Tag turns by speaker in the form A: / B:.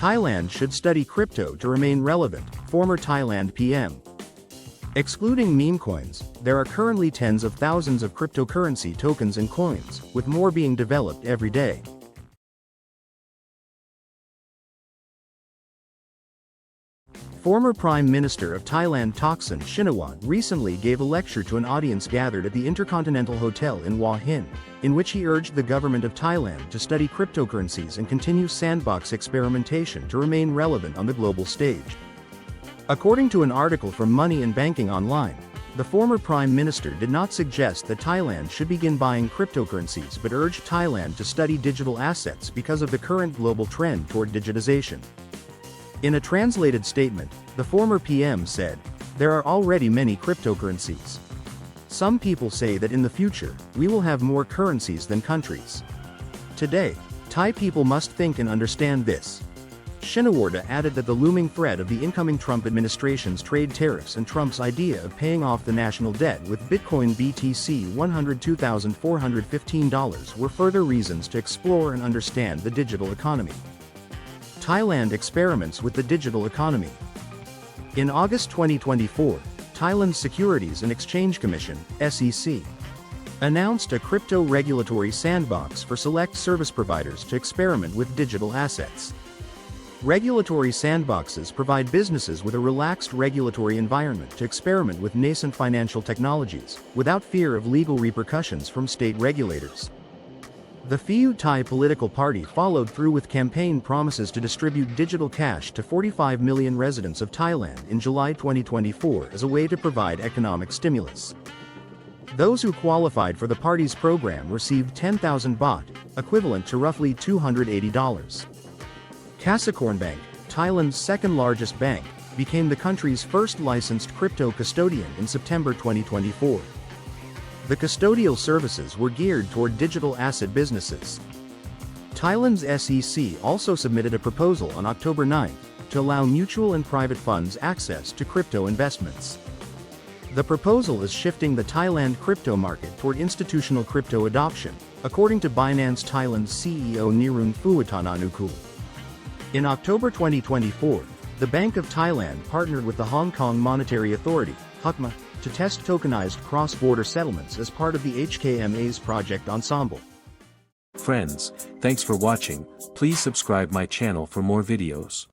A: Thailand should study crypto to remain relevant, former Thailand PM. Excluding meme coins, there are currently tens of thousands of cryptocurrency tokens and coins, with more being developed every day. Former Prime Minister of Thailand Thaksin Shinawatra recently gave a lecture to an audience gathered at the Intercontinental Hotel in Hua Hin, in which he urged the government of Thailand to study cryptocurrencies and continue sandbox experimentation to remain relevant on the global stage. According to an article from Money and Banking Online, the former Prime Minister did not suggest that Thailand should begin buying cryptocurrencies but urged Thailand to study digital assets because of the current global trend toward digitization. In a translated statement, the former PM said, "There are already many cryptocurrencies. Some people say that in the future, we will have more currencies than countries. Today, Thai people must think and understand this." Shinawatra added that the looming threat of the incoming Trump administration's trade tariffs and Trump's idea of paying off the national debt with Bitcoin BTC $102,415 were further reasons to explore and understand the digital economy. Thailand experiments with the digital economy. In August 2024, Thailand's Securities and Exchange Commission, SEC, announced a crypto regulatory sandbox for select service providers to experiment with digital assets. Regulatory sandboxes provide businesses with a relaxed regulatory environment to experiment with nascent financial technologies, without fear of legal repercussions from state regulators. The Pheu Thai political party followed through with campaign promises to distribute digital cash to 45 million residents of Thailand in July 2024 as a way to provide economic stimulus. Those who qualified for the party's program received 10,000 baht, equivalent to roughly $280. Kasikorn Bank, Thailand's second-largest bank, became the country's first licensed crypto custodian in September 2024. The custodial services were geared toward digital asset businesses. Thailand's SEC also submitted a proposal on October 9 to allow mutual and private funds access to crypto investments. The proposal is shifting the Thailand crypto market toward institutional crypto adoption, according to Binance Thailand's CEO Nirun Phuwatananukul. In October 2024, the Bank of Thailand partnered with the Hong Kong Monetary Authority, HKMA, to test tokenized cross-border settlements as part of the HKMA's Project Ensemble.
B: Friends, thanks for watching. Please subscribe my channel for more videos.